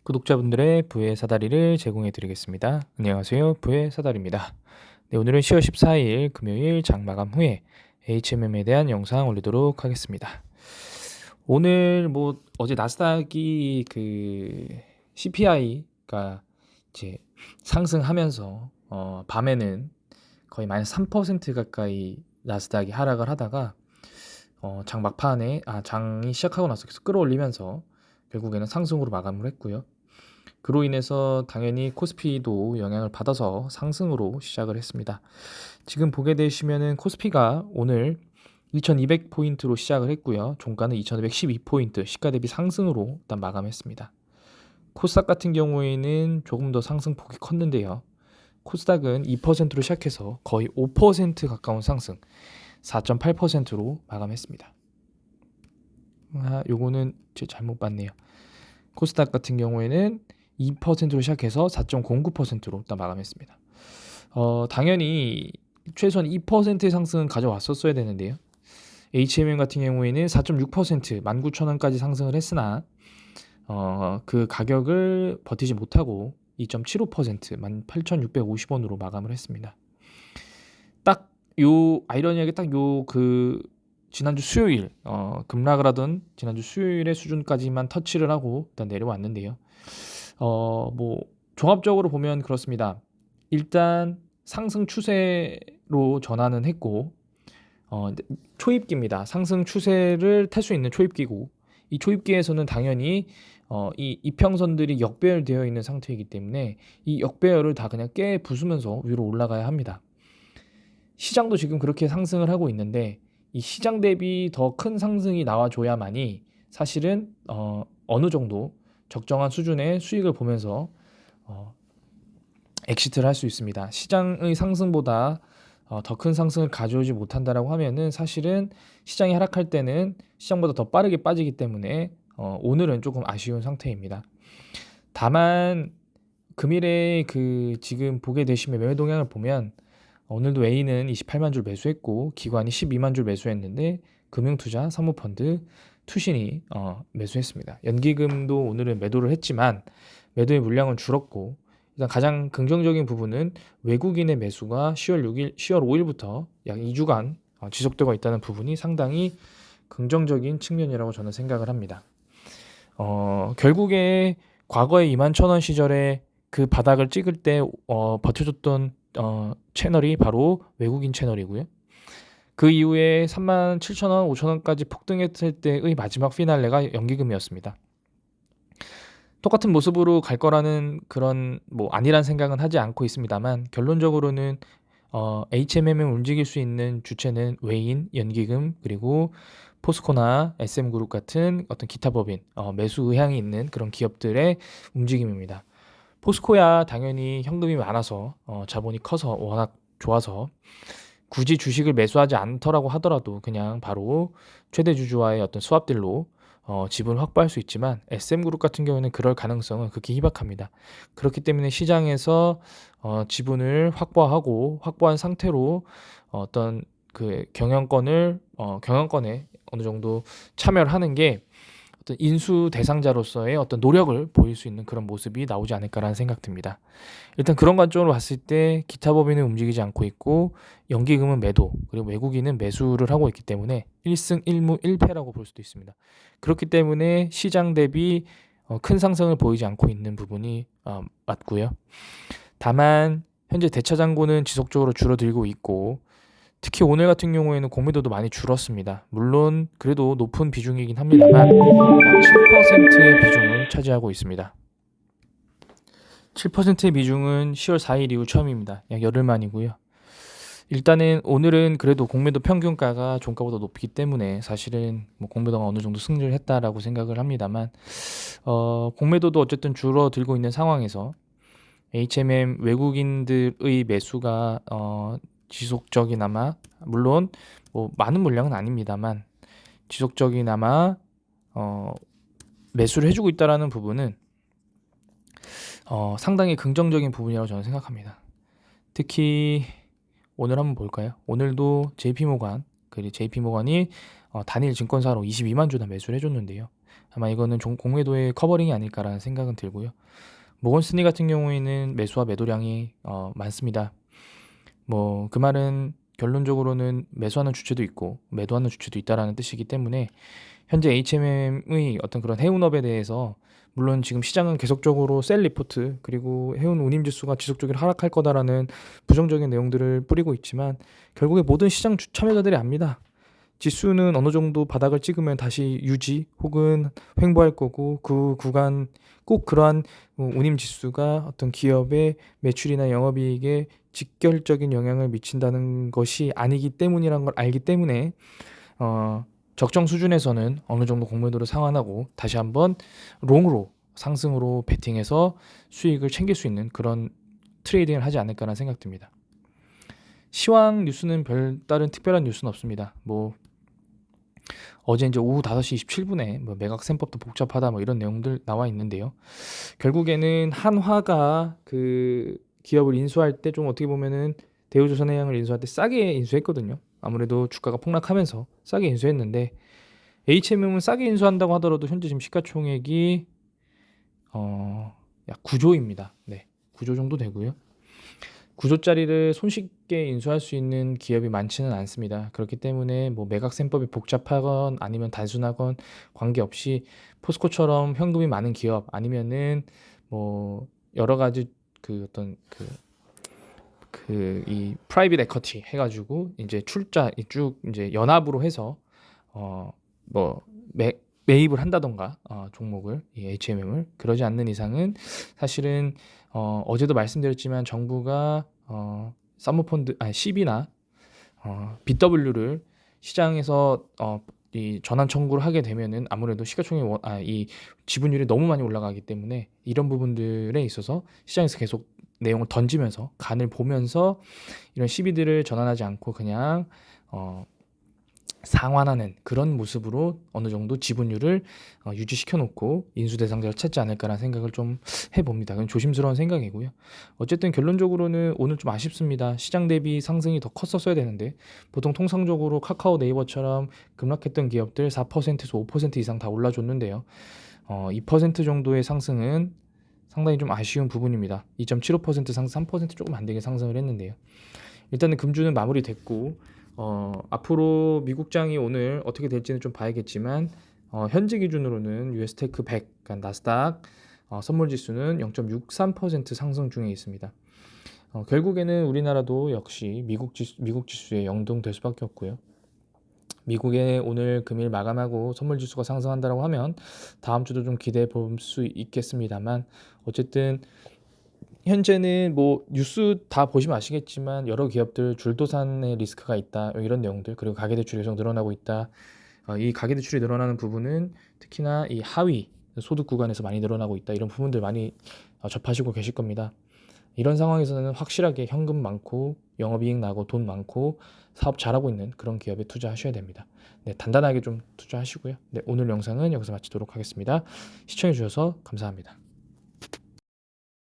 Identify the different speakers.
Speaker 1: 구독자분들의 부의 사다리를 제공해 드리겠습니다. 안녕하세요. 부의 사다리입니다. 네, 오늘은 10월 14일 금요일 장 마감 후에 HMM에 대한 영상 올리도록 하겠습니다. 오늘 어제 나스닥이 CPI가 이제 상승하면서 밤에는 거의 마이너스 3% 가까이 나스닥이 하락을 하다가 장 막판에 장이 시작하고 나서 계속 끌어올리면서 결국에는 상승으로 마감을 했고요. 그로 인해서 당연히 코스피도 영향을 받아서 상승으로 시작을 했습니다. 지금 보게 되시면은 코스피가 오늘 2200포인트로 시작을 했고요. 종가는 2212포인트, 시가 대비 상승으로 일단 마감했습니다. 코스닥 같은 경우에는 조금 더 상승폭이 컸는데요. 코스닥은 2%로 시작해서 거의 5% 가까운 상승, 4.8%로 마감했습니다. 요거는 제가 잘못 봤네요. 코스닥 같은 경우에는 2%로 시작해서 4.09%로 일단 마감했습니다. 당연히 최소한 2%의 상승은 가져왔었어야 되는데요. HMM 같은 경우에는 4.6% 19,000원까지 상승을 했으나 그 가격을 버티지 못하고 2.75% 18,650원으로 마감을 했습니다. 딱 요 아이러니하게 딱 요 지난주 수요일 급락을 하던 지난주 수요일의 수준까지만 터치를 하고 일단 내려왔는데요. 종합적으로 보면 그렇습니다. 일단 상승 추세로 전환은 했고 초입기입니다. 상승 추세를 탈 수 있는 초입기고, 이 초입기에서는 당연히 이 이평선들이 역배열되어 있는 상태이기 때문에 이 역배열을 다 그냥 깨 부수면서 위로 올라가야 합니다. 시장도 지금 그렇게 상승을 하고 있는데 이 시장 대비 더 큰 상승이 나와줘야만이 사실은 어느 정도 적정한 수준의 수익을 보면서 엑시트를 할 수 있습니다. 시장의 상승보다 더 큰 상승을 가져오지 못한다라고 하면은 사실은 시장이 하락할 때는 시장보다 더 빠르게 빠지기 때문에 오늘은 조금 아쉬운 상태입니다. 다만 금일에 지금 보게 되시면 매매 동향을 보면 오늘도 A는 28만 줄 매수했고 기관이 12만 줄 매수했는데 금융투자, 사모펀드, 투신이 매수했습니다. 연기금도 오늘은 매도를 했지만 매도의 물량은 줄었고, 일단 가장 긍정적인 부분은 외국인의 매수가 10월 5일부터 약 2주간 지속되고 있다는 부분이 상당히 긍정적인 측면이라고 저는 생각을 합니다. 결국에 과거에 21,000원 시절에 그 바닥을 찍을 때 버텨줬던 채널이 바로 외국인 채널이고요. 그 이후에 37,000원, 5,000원까지 폭등했을 때의 마지막 피날레가 연기금이었습니다. 똑같은 모습으로 갈 거라는 그런 아니란 생각은 하지 않고 있습니다만, 결론적으로는 HMM을 움직일 수 있는 주체는 외인, 연기금, 그리고 포스코나 SM그룹 같은 어떤 기타 법인, 매수 의향이 있는 그런 기업들의 움직임입니다. 포스코야 당연히 현금이 많아서 자본이 커서 워낙 좋아서 굳이 주식을 매수하지 않더라고 하더라도 그냥 바로 최대 주주와의 어떤 스왑딜로 지분을 확보할 수 있지만, SM그룹 같은 경우에는 그럴 가능성은 극히 희박합니다. 그렇기 때문에 시장에서 지분을 확보한 상태로 어떤 경영권에 어느 정도 참여를 하는 게 어떤 인수 대상자로서의 어떤 노력을 보일 수 있는 그런 모습이 나오지 않을까라는 생각 듭니다. 일단 그런 관점으로 봤을 때 기타 법인은 움직이지 않고 있고 연기금은 매도, 그리고 외국인은 매수를 하고 있기 때문에 1승 1무 1패라고 볼 수도 있습니다. 그렇기 때문에 시장 대비 큰 상승을 보이지 않고 있는 부분이 맞고요. 다만 현재 대차장고는 지속적으로 줄어들고 있고, 특히 오늘 같은 경우에는 공매도도 많이 줄었습니다. 물론 그래도 높은 비중이긴 합니다만 약 7%의 비중을 차지하고 있습니다. 7%의 비중은 10월 4일 이후 처음입니다. 약 열흘 만이고요. 일단은 오늘은 그래도 공매도 평균가가 종가보다 높기 때문에 사실은 공매도가 어느 정도 승리를 했다라고 생각을 합니다만, 공매도도 어쨌든 줄어들고 있는 상황에서 HMM 외국인들의 매수가 지속적이나마, 물론 많은 물량은 아닙니다만 지속적이나마 매수를 해주고 있다라는 부분은 상당히 긍정적인 부분이라고 저는 생각합니다. 특히 오늘 한번 볼까요? 오늘도 JP모간이 단일 증권사로 22만 주나 매수를 해줬는데요. 아마 이거는 공매도의 커버링이 아닐까라는 생각은 들고요. 모건 스탠리 같은 경우에는 매수와 매도량이 많습니다. 뭐 그 말은 결론적으로는 매수하는 주체도 있고 매도하는 주체도 있다라는 뜻이기 때문에 현재 HMM의 어떤 그런 해운업에 대해서 물론 지금 시장은 계속적으로 셀 리포트 그리고 해운 운임 지수가 지속적으로 하락할 거다라는 부정적인 내용들을 뿌리고 있지만 결국에 모든 시장 참여자들이 압니다. 지수는 어느 정도 바닥을 찍으면 다시 유지 혹은 횡보할 거고 그 구간 꼭 그러한 운임 지수가 어떤 기업의 매출이나 영업이익에 직결적인 영향을 미친다는 것이 아니기 때문이란 걸 알기 때문에 적정 수준에서는 어느 정도 공매도를 상환하고 다시 한번 롱으로 상승으로 베팅해서 수익을 챙길 수 있는 그런 트레이딩을 하지 않을까라는 생각 듭니다. 시황 뉴스는 별다른 특별한 뉴스는 없습니다. 뭐 어제 이제 오후 5시 27분에 뭐 매각 셈법도 복잡하다 뭐 이런 내용들 나와 있는데요. 결국에는 한화가 그 기업을 인수할 때 좀 어떻게 보면은 대우조선해양을 인수할 때 싸게 인수했거든요. 아무래도 주가가 폭락하면서 싸게 인수했는데 HMM은 싸게 인수한다고 하더라도 현재 지금 시가총액이 약 9조입니다. 네, 9조 정도 되고요. 9조짜리를 손쉽게 인수할 수 있는 기업이 많지는 않습니다. 그렇기 때문에 뭐 매각 셈법이 복잡하건 아니면 단순하건 관계없이 포스코처럼 현금이 많은 기업 아니면은 뭐 여러 가지 그 어떤 이 프라이빗 에쿼티 해가지고 이제 출자 쭉 이제 연합으로 해서 뭐 매입을 한다던가 종목을 이 HMM을 그러지 않는 이상은 사실은 어제도 말씀드렸지만 정부가 사모펀드 CB나 BW를 시장에서 이 전환 청구를 하게 되면은 아무래도 시가총액 이 지분율이 너무 많이 올라가기 때문에 이런 부분들에 있어서 시장에서 계속 내용을 던지면서 간을 보면서 이런 CB들을 전환하지 않고 그냥 상환하는 그런 모습으로 어느 정도 지분율을 유지시켜 놓고 인수 대상자를 찾지 않을까라는 생각을 좀 해봅니다. 그건 조심스러운 생각이고요. 어쨌든 결론적으로는 오늘 좀 아쉽습니다. 시장 대비 상승이 더 컸었어야 되는데 보통 통상적으로 카카오 네이버처럼 급락했던 기업들 4%에서 5% 이상 다 올라줬는데요. 2% 정도의 상승은 상당히 좀 아쉬운 부분입니다. 2.75% 상승, 3% 조금 안 되게 상승을 했는데요. 일단은 금주는 마무리됐고 앞으로 미국장이 오늘 어떻게 될지는 좀 봐야겠지만 현재 기준으로는 US 테크 100, 그러니까 나스닥 선물 지수는 0.63% 상승 중에 있습니다. 결국에는 우리나라도 역시 미국 지수에 연동될 수밖에 없고요. 미국의 오늘 금일 마감하고 선물 지수가 상승한다고 하면 다음 주도 좀 기대해 볼 수 있겠습니다만 어쨌든 현재는 뭐 뉴스 다 보시면 아시겠지만 여러 기업들 줄도산의 리스크가 있다 이런 내용들 그리고 가계대출이 계속 늘어나고 있다. 이 가계대출이 늘어나는 부분은 특히나 이 하위 소득 구간에서 많이 늘어나고 있다 이런 부분들 많이 접하시고 계실 겁니다. 이런 상황에서는 확실하게 현금 많고 영업이익 나고 돈 많고 사업 잘하고 있는 그런 기업에 투자하셔야 됩니다. 네, 단단하게 좀 투자하시고요. 네, 오늘 영상은 여기서 마치도록 하겠습니다. 시청해 주셔서 감사합니다.